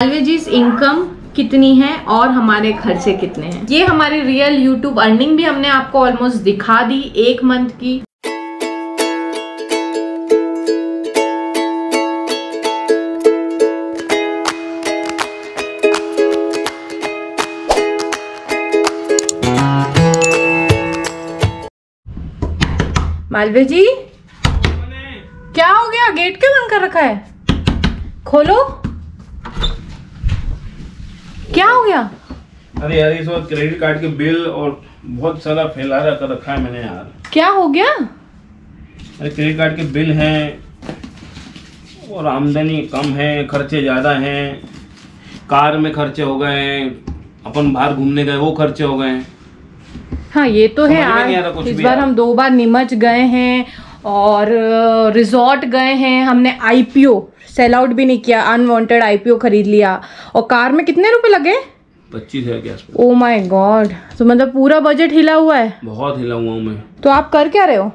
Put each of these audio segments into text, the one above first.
मालवी जी income कितनी है और हमारे खर्चे कितने हैं, ये हमारी रियल यूट्यूब अर्निंग भी हमने आपको ऑलमोस्ट दिखा दी 1 मंथ की। मालवी जी क्या हो गया, गेट क्यों बंद कर रखा है? खोलो, क्या हो गया? अरे यार इस वक्त क्रेडिट कार्ड के बिल और बहुत सारा फैला कर रखा है मैंने यार। क्या हो गया? अरे क्रेडिट कार्ड के बिल हैं और आमदनी कम है, खर्चे ज्यादा हैं, कार में खर्चे हो गए हैं, अपन बाहर घूमने गए वो खर्चे हो गए हैं। हाँ ये तो है यार, इस बार हम 2 बार नीमच गए हैं और रिजॉर्ट गए हैं, हमने आईपीओ सेल आउट भी नहीं किया, अनवांटेड आईपीओ खरीद लिया। और कार में कितने रुपए लगे? 25,000 के आसपास। ओ माय गॉड, तो मतलब पूरा बजट हिला हुआ है। बहुत हिला हुआ हूँ मैं। तो आप कर क्या रहे हो?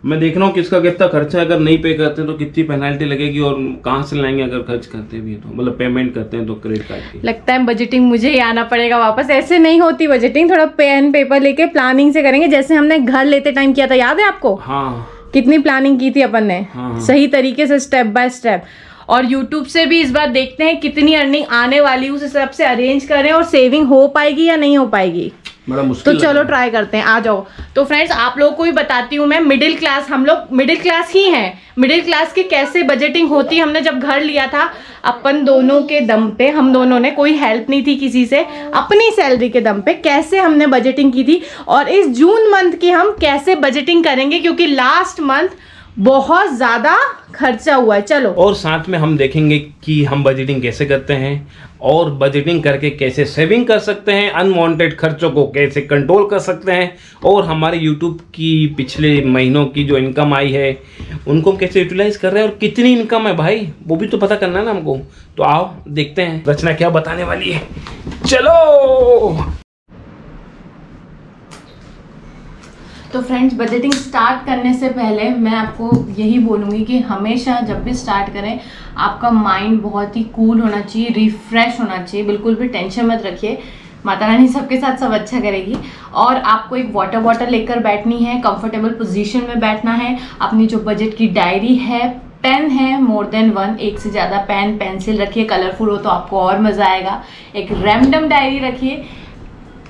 मैं देख रहा हूँ किसका कितना खर्चा है, अगर नहीं पे करते तो कितनी पेनल्टी लगेगी और कहाँ से लाएंगे अगर खर्च करते भी तो, मतलब पेमेंट करते हैं तो क्रेडिट कार्ड की। लगता है बजटिंग मुझे ही आना पड़ेगा वापस, ऐसे नहीं होती बजटिंग, थोड़ा पेन पेपर लेके प्लानिंग से करेंगे, जैसे हमने घर लेते टाइम किया था, याद है आपको? हाँ, कितनी प्लानिंग की थी अपन ने। हाँ। सही तरीके से स्टेप बाय स्टेप। और YouTube से भी इस बार देखते हैं कितनी अर्निंग आने वाली, उस हिसाब से अरेंज करें और सेविंग हो पाएगी या नहीं हो पाएगी। बड़ा मुश्किल तो चलो ट्राई करते हैं, आ जाओ। तो फ्रेंड्स आप लोगों को भी बताती हूँ मैं, मिडिल क्लास, हम लोग मिडिल क्लास ही हैं। मिडिल क्लास की कैसे बजटिंग होती है, हमने जब घर लिया था अपन दोनों के दम पे, हम दोनों ने, कोई हेल्प नहीं थी किसी से, अपनी सैलरी के दम पे कैसे हमने बजटिंग की थी, और इस जून मंथ की हम कैसे बजटिंग करेंगे, क्योंकि लास्ट मंथ बहुत ज्यादा खर्चा हुआ है। चलो, और साथ में हम देखेंगे कि हम बजटिंग कैसे करते हैं और बजटिंग करके कैसे सेविंग कर सकते हैं, अनवांटेड खर्चों को कैसे कंट्रोल कर सकते हैं, और हमारे YouTube की पिछले महीनों की जो इनकम आई है उनको हम कैसे यूटिलाइज कर रहे हैं और कितनी इनकम है भाई, वो भी तो पता करना है ना हमको। तो आओ देखते हैं रचना क्या बताने वाली है, चलो। तो फ्रेंड्स बजटिंग स्टार्ट करने से पहले मैं आपको यही बोलूँगी कि हमेशा जब भी स्टार्ट करें आपका माइंड बहुत ही कूल होना चाहिए, रिफ्रेश होना चाहिए, बिल्कुल भी टेंशन मत रखिए, माता रानी सबके साथ सब अच्छा करेगी। और आपको एक वाटर बॉटल लेकर बैठनी है, कंफर्टेबल पोजीशन में बैठना है, अपनी जो बजट की डायरी है, पेन है मोर देन 1, एक से ज़्यादा पेन पेंसिल रखिए, कलरफुल हो तो आपको और मज़ा आएगा। एक रैंडम डायरी रखिए,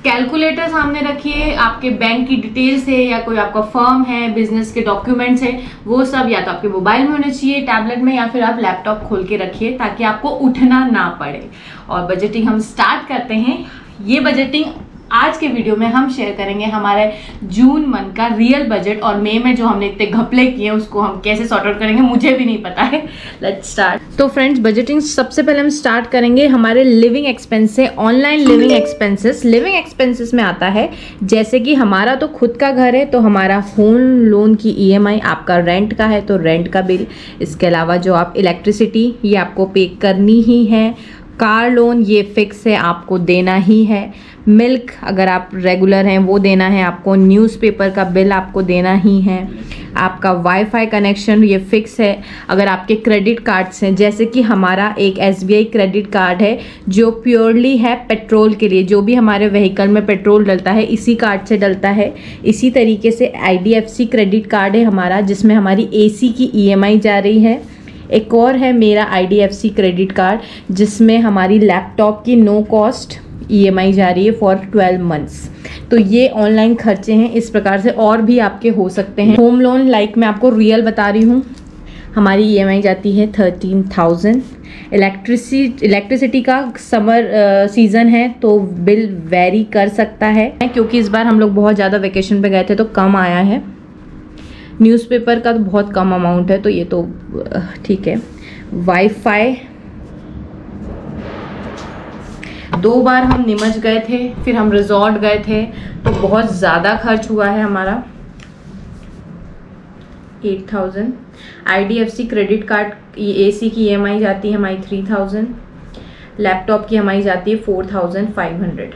कैलकुलेटर सामने रखिए, आपके बैंक की डिटेल्स है या कोई आपका फर्म है, बिजनेस के डॉक्यूमेंट्स है, वो सब या तो आपके मोबाइल में होने चाहिए, टैबलेट में, या फिर आप लैपटॉप खोल के रखिए ताकि आपको उठना ना पड़े। और बजटिंग हम स्टार्ट करते हैं। ये बजटिंग आज के वीडियो में हम शेयर करेंगे हमारे जून मंथ का रियल बजट, और मई में जो हमने इतने घपले किए उसको हम कैसे सॉर्ट आउट करेंगे मुझे भी नहीं पता है। Let's start. तो फ्रेंड्स बजटिंग सबसे पहले हम स्टार्ट करेंगे हमारे लिविंग एक्सपेंस से। Online living expenses, living expenses में आता है जैसे कि हमारा तो खुद का घर है तो हमारा होम लोन की EMI, आपका रेंट का है तो रेंट का बिल, इसके अलावा जो आप इलेक्ट्रिसिटी ये आपको पे करनी ही है, कार लोन ये फिक्स है आपको देना ही है, मिल्क अगर आप रेगुलर हैं वो देना है आपको, न्यूज़पेपर का बिल आपको देना ही है, आपका वाईफाई कनेक्शन ये फिक्स है। अगर आपके क्रेडिट कार्ड्स हैं, जैसे कि हमारा एक SBI क्रेडिट कार्ड है जो प्योरली है पेट्रोल के लिए, जो भी हमारे व्हीकल में पेट्रोल डलता है इसी कार्ड से डलता है। इसी तरीके से IDFC क्रेडिट कार्ड है हमारा जिसमें हमारी AC की EMI जा रही है। एक और है मेरा IDFC क्रेडिट कार्ड जिसमें हमारी लैपटॉप की नो कॉस्ट EMI जा रही है फॉर 12 मंथ्स। तो ये ऑनलाइन खर्चे हैं, इस प्रकार से और भी आपके हो सकते हैं। होम लोन लाइक मैं आपको रियल बता रही हूँ, हमारी EMI जाती है 13,000। इलेक्ट्रिसिटी का समर सीज़न है तो बिल वेरी कर सकता है, क्योंकि इस बार हम लोग बहुत ज़्यादा वेकेशन पे गए थे तो कम आया है। न्यूज़पेपर का तो बहुत कम अमाउंट है तो ये तो ठीक है। वाईफाई 2 बार हम नीमच गए थे, फिर हम रिजॉर्ट गए थे तो बहुत ज़्यादा खर्च हुआ है हमारा, 8,000। IDFC क्रेडिट कार्ड AC की EMI जाती है हमारी 3,000, लैपटॉप की हमारी जाती है 4,500।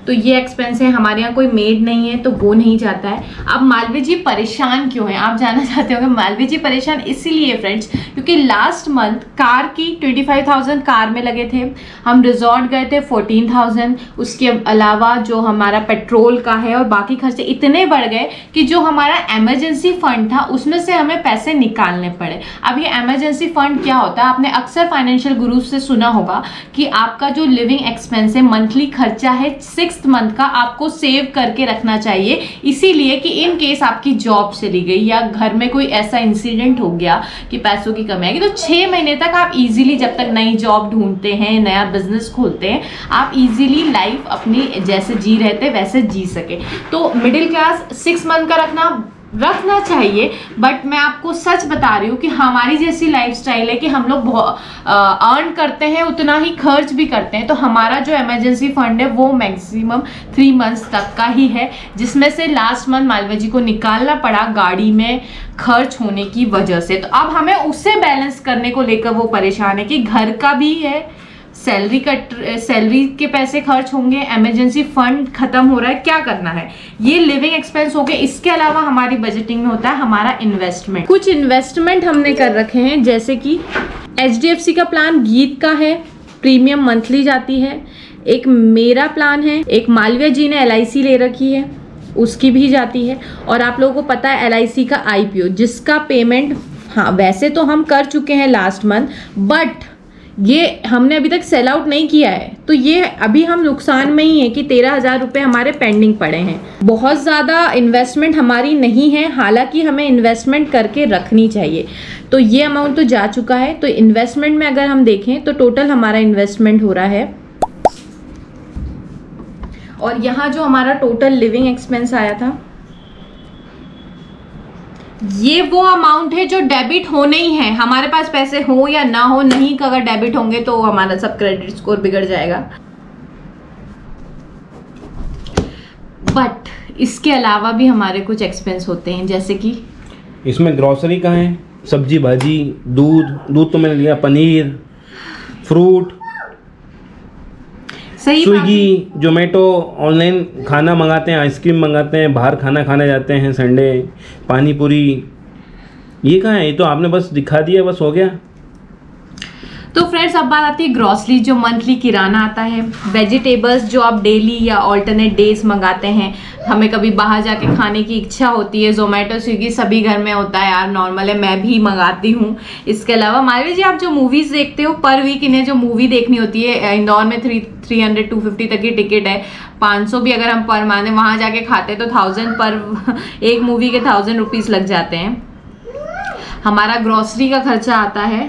तो ये एक्सपेंस है। हमारे यहाँ कोई मेड नहीं है तो वो नहीं जाता है। अब मालवी जी परेशान क्यों हैं, आप जानना चाहते हो कि मालवी जी परेशान इसीलिए फ्रेंड्स क्योंकि लास्ट मंथ कार की 25,000 कार में लगे थे, हम रिजॉर्ट गए थे 14,000, उसके अलावा जो हमारा पेट्रोल का है और बाकी खर्चे इतने बढ़ गए कि जो हमारा इमरजेंसी फंड था उसमें से हमें पैसे निकालने पड़े। अब ये इमरजेंसी फंड क्या होता है, आपने अक्सर फाइनेंशियल गुरु से सुना होगा कि आपका जो लिविंग एक्सपेंस है, मंथली खर्चा है 6th मंथ का, आपको सेव करके रखना चाहिए। इसीलिए कि इन केस आपकी जॉब चली गई या घर में कोई ऐसा इंसिडेंट हो गया कि पैसों की कमी आएगी, तो 6 महीने तक आप इजीली, जब तक नई जॉब ढूंढते हैं, नया बिजनेस खोलते हैं, आप इजीली लाइफ अपनी जैसे जी रहे थे वैसे जी सके। तो मिडिल क्लास 6 मंथ का रखना चाहिए। बट मैं आपको सच बता रही हूँ कि हमारी जैसी लाइफस्टाइल है कि हम लोग अर्न करते हैं उतना ही खर्च भी करते हैं, तो हमारा जो इमरजेंसी फंड है वो मैक्सिमम 3 मंथ्स तक का ही है, जिसमें से लास्ट मंथ मालवी जी को निकालना पड़ा गाड़ी में खर्च होने की वजह से। तो अब हमें उससे बैलेंस करने को लेकर वो परेशान है कि घर का भी है, सैलरी के पैसे खर्च होंगे, इमरजेंसी फंड खत्म हो रहा है, क्या करना है। ये लिविंग एक्सपेंस हो गए। इसके अलावा हमारी बजटिंग में होता है हमारा इन्वेस्टमेंट। कुछ इन्वेस्टमेंट हमने कर रखे हैं, जैसे कि HDFC का प्लान गीत का है, प्रीमियम मंथली जाती है। एक मेरा प्लान है, एक मालविया जी ने LIC ले रखी है, उसकी भी जाती है। और आप लोगों को पता है LIC का IPO, जिसका पेमेंट हाँ वैसे तो हम कर चुके हैं लास्ट मंथ, बट ये हमने अभी तक सेल आउट नहीं किया है, तो ये अभी हम नुकसान में ही है कि 13,000 रुपये हमारे पेंडिंग पड़े हैं। बहुत ज़्यादा इन्वेस्टमेंट हमारी नहीं है, हालांकि हमें इन्वेस्टमेंट करके रखनी चाहिए। तो ये अमाउंट तो जा चुका है। तो इन्वेस्टमेंट में अगर हम देखें तो टोटल हमारा इन्वेस्टमेंट हो रहा है, और यहाँ जो हमारा टोटल लिविंग एक्सपेंस आया था, ये वो अमाउंट है जो डेबिट होने ही है। हमारे पास पैसे हो या ना हो, नहीं अगर डेबिट होंगे तो हमारा सब क्रेडिट स्कोर बिगड़ जाएगा। बट इसके अलावा भी हमारे कुछ एक्सपेंस होते हैं, जैसे कि इसमें ग्रोसरी का है, सब्जी भाजी, दूध तो मैंने लिया, paneer, fruit, Swiggy, Zomato, online खाना मंगाते हैं, आइसक्रीम मंगाते हैं, बाहर खाना खाने जाते हैं संडे, पानी पूरी। ये कहाँ है, ये तो आपने बस दिखा दिया, बस हो गया। तो फ्रेंड्स अब बात आती है ग्रॉसरी, जो मंथली किराना आता है, वेजिटेबल्स जो आप डेली या ऑल्टरनेट डेज मंगाते हैं। हमें कभी बाहर जाके खाने की इच्छा होती है, जोमेटो स्विगी सभी घर में होता है यार, नॉर्मल है, मैं भी मंगाती हूँ। इसके अलावा मालवी जी आप जो मूवीज देखते हो पर वीक, इन्हें जो मूवी देखनी होती है, इंदौर में 300-250 तक की टिकट है, 500 भी अगर हम पर माने वहाँ जाके खाते हैं तो 1000 पर एक मूवी के 1000 रुपीज़ लग जाते हैं। हमारा ग्रॉसरी का खर्चा आता है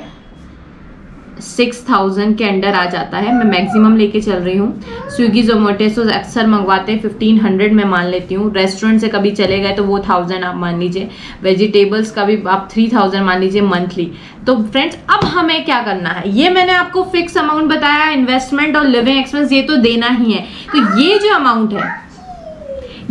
6000 के अंडर आ जाता है। मैं मैक्सिमम लेके चल रही हूँ। स्विगी जोमेटो से अक्सर मंगवाते हैं, 1500 में मान लेती हूँ। रेस्टोरेंट से कभी चले गए तो वो 1000 आप मान लीजिए। वेजिटेबल्स का भी आप 3000 मान लीजिए मंथली। तो फ्रेंड्स अब हमें क्या करना है, ये मैंने आपको फिक्स अमाउंट बताया, इन्वेस्टमेंट और लिविंग एक्सपेंस ये तो देना ही है। तो ये जो अमाउंट है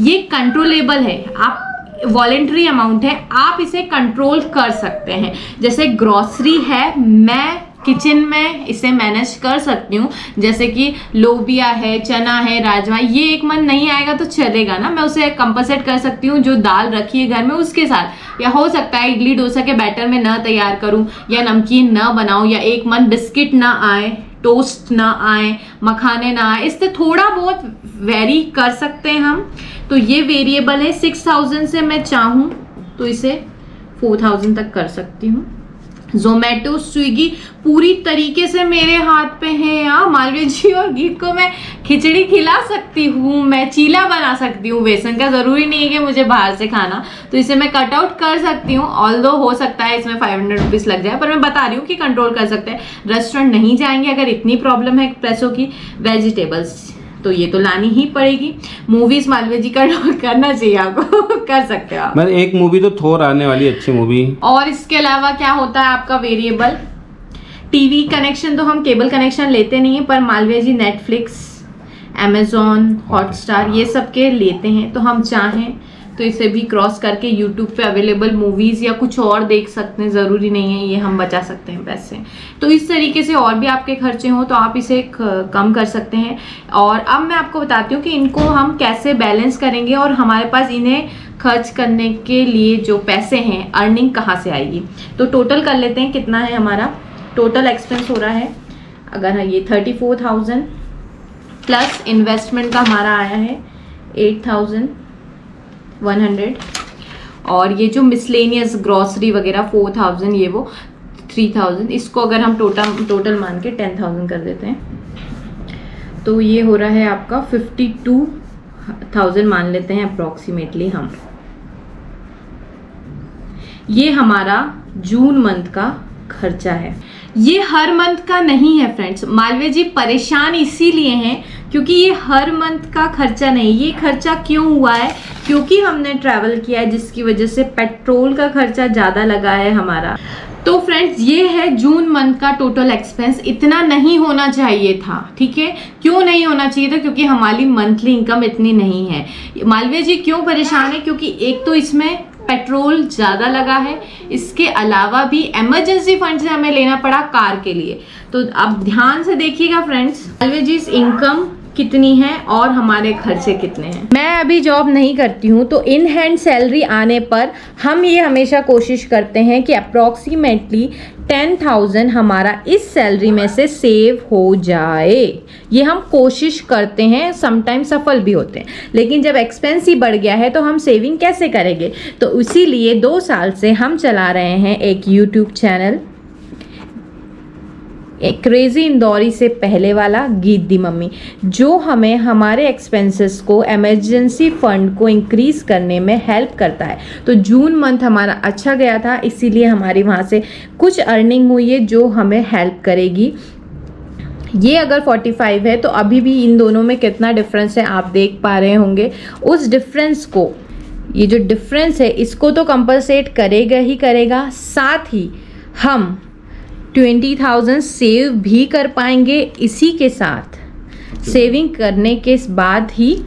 ये कंट्रोलेबल है, आप वॉलेंट्री अमाउंट है, आप इसे कंट्रोल कर सकते हैं। जैसे ग्रॉसरी है, मैं किचन में इसे मैनेज कर सकती हूँ, जैसे कि लोबिया है, चना है, राजमा, ये एक मन नहीं आएगा तो चलेगा ना, मैं उसे कंपनसेट कर सकती हूँ जो दाल रखी है घर में उसके साथ। या हो सकता है इडली डोसा के बैटर में ना तैयार करूँ, या नमकीन ना बनाऊँ, या एक मन बिस्किट ना आए, टोस्ट ना आए, मखाने ना आए, इससे थोड़ा बहुत वेरी कर सकते हैं हम। तो ये वेरिएबल है। 6000 से मैं चाहूँ तो इसे 4000 तक कर सकती हूँ। जोमेटो स्विगी पूरी तरीके से मेरे हाथ पे है यार। मालवी जी और गीत को मैं खिचड़ी खिला सकती हूँ, मैं चीला बना सकती हूँ बेसन का, जरूरी नहीं है कि मुझे बाहर से खाना, तो इसे मैं कट आउट कर सकती हूँ। ऑल्दो हो सकता है इसमें 500 रुपीज़ लग जाए, पर मैं बता रही हूँ कि कंट्रोल कर सकते हैं। रेस्टोरेंट नहीं जाएंगे अगर इतनी प्रॉब्लम है पैसों की। वेजिटेबल्स तो ये तो लानी ही पड़ेगी। मूवीज मालवी जी करना चाहिए आपको कर सकते हो आप। मैं एक मूवी तो थोर आने वाली अच्छी मूवी। और इसके अलावा क्या होता है आपका वेरिएबल, टीवी कनेक्शन तो हम केबल कनेक्शन लेते नहीं है, पर मालवी जी नेटफ्लिक्स, अमेजॉन, हॉटस्टार ये सब के लेते हैं। तो हम चाहें तो इसे भी क्रॉस करके यूट्यूब पे अवेलेबल मूवीज़ या कुछ और देख सकते हैं, ज़रूरी नहीं है ये हम बचा सकते हैं पैसे। तो इस तरीके से और भी आपके खर्चे हों तो आप इसे कम कर सकते हैं। और अब मैं आपको बताती हूँ कि इनको हम कैसे बैलेंस करेंगे और हमारे पास इन्हें खर्च करने के लिए जो पैसे हैं, अर्निंग कहाँ से आएगी। तो टोटल कर लेते हैं कितना है हमारा टोटल एक्सपेंस हो रहा है। अगर ये 34,000 प्लस इन्वेस्टमेंट का हमारा आया है 8,100 और ये जो मिसलेनियस ग्रॉसरी वगैरह 4,000 ये वो 3,000, इसको अगर हम टोटल मान के 10,000 कर देते हैं तो ये हो रहा है आपका 52,000 मान लेते हैं अप्रॉक्सीमेटली हम। ये हमारा जून मंथ का खर्चा है। ये हर मंथ का नहीं है फ्रेंड्स। मालवीय जी परेशान इसीलिए हैं क्योंकि ये हर मंथ का खर्चा नहीं। ये खर्चा क्यों हुआ है? क्योंकि हमने ट्रैवल किया है जिसकी वजह से पेट्रोल का खर्चा ज़्यादा लगा है हमारा। तो फ्रेंड्स ये है जून मंथ का टोटल एक्सपेंस। इतना नहीं होना चाहिए था, ठीक है। क्यों नहीं होना चाहिए था? क्योंकि हमारी मंथली इनकम इतनी नहीं है। मालवीय जी क्यों परेशान है? क्योंकि एक तो इसमें पेट्रोल ज़्यादा लगा है, इसके अलावा भी इमरजेंसी फंड से हमें लेना पड़ा कार के लिए। तो अब ध्यान से देखिएगा फ्रेंड्स, मालवीय जी इनकम कितनी है और हमारे खर्चे कितने हैं। मैं अभी जॉब नहीं करती हूँ तो इन हैंड सैलरी आने पर हम ये हमेशा कोशिश करते हैं कि अप्रॉक्सीमेटली 10,000 हमारा इस सैलरी में से सेव हो जाए। ये हम कोशिश करते हैं, समटाइम सफल भी होते हैं, लेकिन जब एक्सपेंस ही बढ़ गया है तो हम सेविंग कैसे करेंगे। तो इसीलिए 2 साल से हम चला रहे हैं एक यूट्यूब चैनल, एक क्रेजी इंदौरी से पहले वाला गीत दी मम्मी, जो हमें हमारे एक्सपेंसेस को, इमरजेंसी फंड को इंक्रीज करने में हेल्प करता है। तो जून मंथ हमारा अच्छा गया था, इसीलिए हमारी वहाँ से कुछ अर्निंग हुई है जो हमें हेल्प करेगी। ये अगर 45 है तो अभी भी इन दोनों में कितना डिफरेंस है आप देख पा रहे होंगे। उस डिफरेंस को, ये जो डिफरेंस है इसको तो कंपनसेट करेगा ही करेगा, साथ ही हम 20,000 सेव भी कर पाएंगे। इसी के साथ सेविंग करने के बाद ही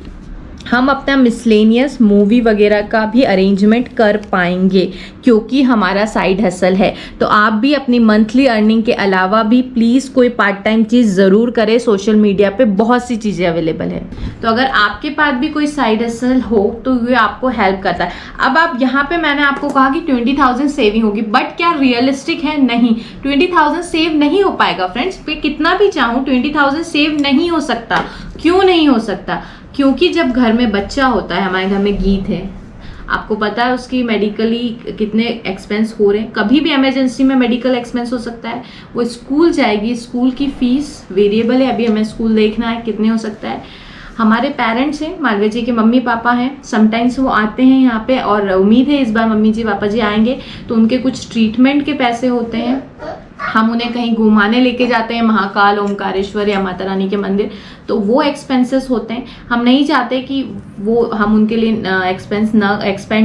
हम अपना मिसलेनियस मूवी वगैरह का भी अरेंजमेंट कर पाएंगे, क्योंकि हमारा साइड हसल है। तो आप भी अपनी मंथली अर्निंग के अलावा भी प्लीज़ कोई पार्ट टाइम चीज़ ज़रूर करें। सोशल मीडिया पे बहुत सी चीज़ें अवेलेबल है, तो अगर आपके पास भी कोई साइड हसल हो तो ये आपको हेल्प करता है। अब आप यहाँ पे मैंने आपको कहा कि 20,000 सेविंग होगी, बट क्या रियलिस्टिक है? नहीं, 20,000 सेव नहीं हो पाएगा फ्रेंड्स। मैं कितना भी चाहूँ 20,000 सेव नहीं हो सकता। क्यों नहीं हो सकता? क्योंकि जब घर में बच्चा होता है, हमारे घर में गीत है, आपको पता है उसकी मेडिकली कितने एक्सपेंस हो रहे हैं। कभी भी इमरजेंसी में मेडिकल एक्सपेंस हो सकता है। वो स्कूल जाएगी, स्कूल की फीस वेरिएबल है, अभी हमें स्कूल देखना है कितने हो सकता है। हमारे पेरेंट्स हैं, मालवीय जी के मम्मी पापा हैं, समटाइम्स वो आते हैं यहाँ पे और उम्मीद है इस बार मम्मी जी पापा जी आएंगे तो उनके कुछ ट्रीटमेंट के पैसे होते हैं। हम उन्हें कहीं घुमाने लेके जाते हैं, महाकाल, ओमकारेश्वर या माता रानी के मंदिर, तो वो एक्सपेंसेस होते हैं। हम नहीं चाहते कि वो हम उनके लिए एक्सपेंड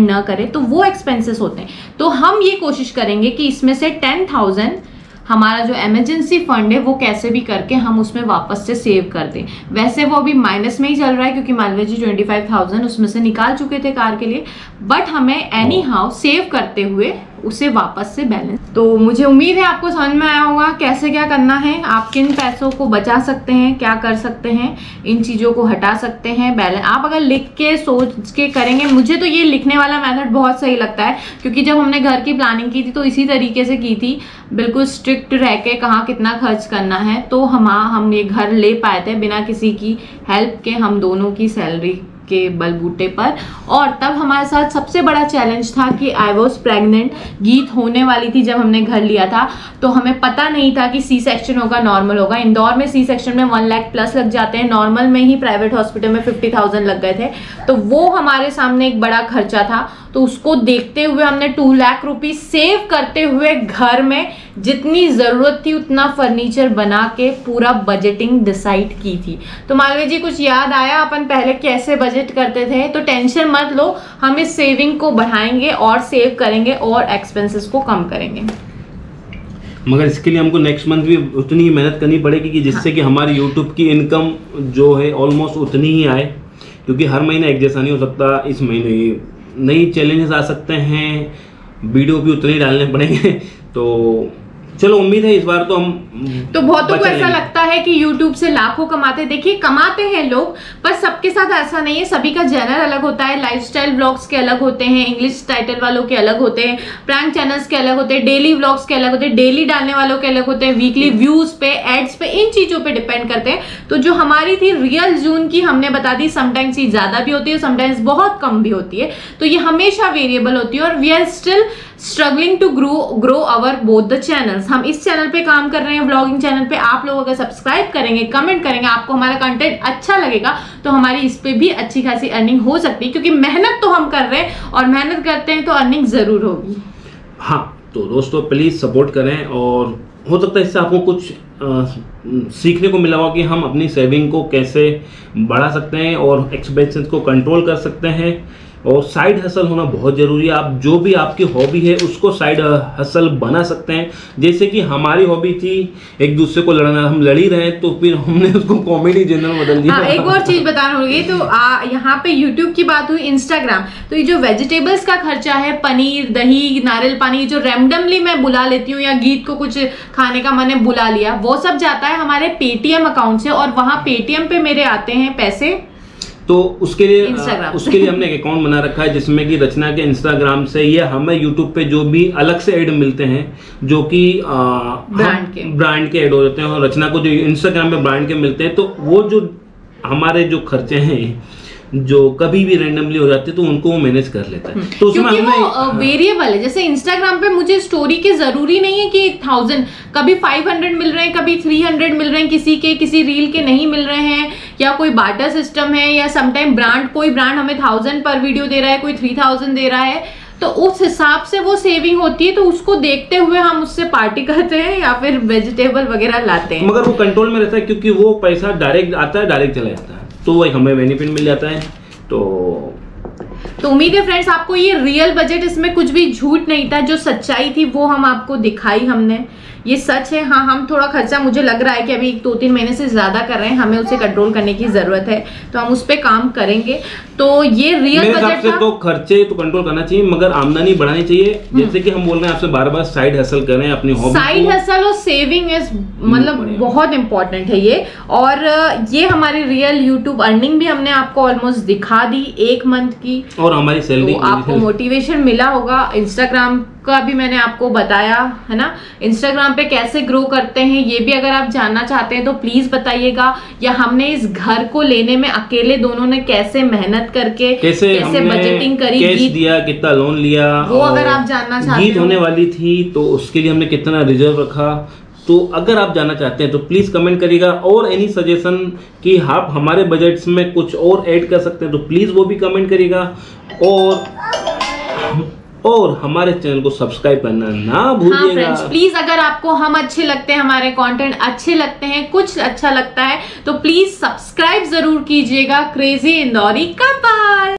ना करें, तो वो एक्सपेंसेस होते हैं। तो हम ये कोशिश करेंगे कि इसमें से 10,000 हमारा जो इमरजेंसी फंड है वो कैसे भी करके हम उसमें वापस से सेव कर दें। वैसे वो अभी माइनस में ही चल रहा है क्योंकि मालवीय जी 25,000 उसमें से निकाल चुके थे कार के लिए, बट हमें एनी हाउ सेव करते हुए उसे वापस से बैलेंस। तो मुझे उम्मीद है आपको समझ में आया होगा कैसे क्या करना है, आप किन पैसों को बचा सकते हैं, क्या कर सकते हैं, इन चीज़ों को हटा सकते हैं। बैलेंस आप अगर लिख के सोच के करेंगे, मुझे तो ये लिखने वाला मेथड बहुत सही लगता है, क्योंकि जब हमने घर की प्लानिंग की थी तो इसी तरीके से की थी, बिल्कुल स्ट्रिक्ट रह के कहाँ कितना खर्च करना है। तो हम ये घर ले पाए थे बिना किसी की हेल्प के, हम दोनों की सैलरी के बलबूते पर। और तब हमारे साथ सबसे बड़ा चैलेंज था कि आई वॉज प्रेग्नेंट, गीत होने वाली थी जब हमने घर लिया था, तो हमें पता नहीं था कि सी सेक्शन होगा नॉर्मल होगा। इंदौर में सी सेक्शन में 1 लाख प्लस लग जाते हैं, नॉर्मल में ही प्राइवेट हॉस्पिटल में 50,000 लग गए थे। तो वो हमारे सामने एक बड़ा खर्चा था, तो उसको देखते हुए हमने 2 लाख रुपीज सेव करते हुए घर में जितनी ज़रूरत थी उतना फर्नीचर बना के पूरा बजटिंग डिसाइड की थी। तो मालवीय जी कुछ याद आया अपन पहले कैसे बजट करते थे? तो टेंशन मत लो, हम इस सेविंग को बढ़ाएंगे और सेव करेंगे और एक्सपेंसेस को कम करेंगे। मगर इसके लिए हमको नेक्स्ट मंथ भी उतनी ही मेहनत करनी पड़ेगी कि जिससे कि हमारी यूट्यूब की इनकम जो है ऑलमोस्ट उतनी ही आए, क्योंकि हर महीने एक जैसा नहीं हो सकता। इस महीने नई चैलेंजेस आ सकते हैं, वीडियो भी उतने ही डालने पड़ेंगे। तो चलो उम्मीद है इस बार तो हम तो बहुतों को ऐसा लगता है कि YouTube से लाखों कमाते, देखिए कमाते हैं लोग, पर सबके साथ ऐसा नहीं है। सभी का जर्नल अलग होता है, लाइफस्टाइल ब्लॉग्स के अलग होते हैं, इंग्लिश टाइटल वालों के अलग होते हैं, प्रैंक चैनल्स के अलग होते हैं, डेली व्लॉग्स के अलग होते हैं, डेली डालने वालों के अलग होते हैं, वीकली व्यूज पे, एड्स पे, इन चीजों पे डिपेंड करते हैं। तो जो हमारी थी रियल जून की हमने बता दी, समटाइम्स ये ज्यादा भी होती है, समटाइम्स बहुत कम भी होती है, तो ये हमेशा वेरिएबल होती है। और we are still struggling to grow our both the channels. हम इस चैनल पे काम कर रहे हैं, व्लॉगिंग चैनल पे। आप लोग अगर सब्सक्राइब करेंगे, कमेंट करेंगे, आपको हमारा कंटेंट अच्छा लगेगा, तो हमारी इस पे भी अच्छी खासी अर्निंग हो सकती है, क्योंकि मेहनत तो हम कर रहे हैं और मेहनत करते हैं तो अर्निंग जरूर होगी। हाँ, तो दोस्तों प्लीज सपोर्ट करें, और हो सकता है इससे आपको कुछ सीखने को मिला होगा कि हम अपनी सेविंग को कैसे बढ़ा सकते हैं और एक्सपेंसेस को कंट्रोल कर सकते हैं। और साइड हसल होना बहुत ज़रूरी है। आप जो भी आपकी हॉबी है उसको साइड हसल बना सकते हैं। जैसे कि हमारी हॉबी थी एक दूसरे को लड़ना, हम लड़ ही रहे तो फिर हमने उसको कॉमेडी जनरल बदल दिया। एक और चीज बताना होगी, तो यहाँ पे यूट्यूब की बात हुई, इंस्टाग्राम, तो ये जो वेजिटेबल्स का खर्चा है, पनीर, दही, नारियल पानी, जो रैंडमली मैं बुला लेती हूँ, या गीत को कुछ खाने का मैंने बुला लिया, वो सब जाता है हमारे पेटीएम अकाउंट से, और वहाँ पेटीएम पे मेरे आते हैं पैसे। तो उसके लिए हमने एक अकाउंट बना रखा है जिसमें कि रचना के इंस्टाग्राम से ये हमें यूट्यूब पे जो भी अलग से ऐड मिलते हैं, जो कि ब्रांड के ऐड हो जाते हैं, और रचना को जो इंस्टाग्राम पे ब्रांड के मिलते हैं, तो वो जो हमारे जो खर्चे हैं जो कभी भी रैंडमली हो जाते हैं, तो उनको वो मैनेज कर लेता है। तो उसमें वो वेरिएबल है। जैसे इंस्टाग्राम पे मुझे स्टोरी के जरूरी नहीं है कि 1000, कभी 500 मिल रहे हैं, कभी 300 मिल रहे हैं, किसी रील के नहीं मिल रहे हैं, या कोई बार्टर सिस्टम है, या समटाइम कोई ब्रांड हमें 1000 पर वीडियो दे रहा है, कोई 3000 दे रहा है, तो उस हिसाब से वो सेविंग होती है। तो उसको देखते हुए हम उससे पार्टी करते हैं या फिर वेजिटेबल वगैरह लाते हैं, मगर वो कंट्रोल में रहता है, क्योंकि वो पैसा डायरेक्ट आता है, डायरेक्ट चला जाता है, तो वही हमें बेनिफिट मिल जाता है। तो उम्मीद है फ्रेंड्स आपको ये रियल बजट, इसमें कुछ भी झूठ नहीं था, जो सच्चाई थी वो हम आपको दिखाई हमने, ये सच है। हाँ, हम थोड़ा खर्चा, मुझे लग रहा है कि अभी 2-3 महीने से ज्यादा कर रहे हैं, हमें उसे कंट्रोल करने की जरूरत है, तो हम उस पर काम करेंगे। तो ये रियल बजट था। तो खर्चे तो कंट्रोल करना चाहिए, मगर आमदनी बढ़ानी चाहिए। जैसे कि हम बोल रहे हैं आपसे बार-बार, साइड हसल करें अपनी हॉबी। साइड हसल और सेविंग इज मतलब बहुत इंपॉर्टेंट है ये। और ये हमारी रियल यूट्यूब अर्निंग भी हमने आपको ऑलमोस्ट दिखा दी 1 मंथ की, और हमारी सैलरी, तो आपको मोटिवेशन मिला होगा। इंस्टाग्राम का भी मैंने आपको बताया है ना, इंस्टाग्राम पे कैसे ग्रो करते हैं, ये भी अगर आप जानना चाहते हैं तो प्लीज बताइएगा। या हमने इस घर को लेने में अकेले दोनों ने कैसे मेहनत करके कैसे बजटिंग करी, कैश दिया, कितना लोन लिया, वो अगर आप जानना चाहते हैं। गीत होने वाली थी तो उसके लिए हमने कितना रिजर्व रखा, तो अगर आप जानना चाहते हैं तो प्लीज कमेंट करिएगा। और एनी सजेशन कि आप हमारे बजट्स में कुछ और ऐड कर सकते हैं तो प्लीज वो भी कमेंट करिएगा। और हमारे चैनल को सब्सक्राइब करना ना भूलिएगा। हाँ फ्रेंड्स, प्लीज अगर आपको हम अच्छे लगते हैं, हमारे कंटेंट अच्छे लगते हैं, कुछ अच्छा लगता है, तो प्लीज सब्सक्राइब जरूर कीजिएगा क्रेजी इंदौरी कपल।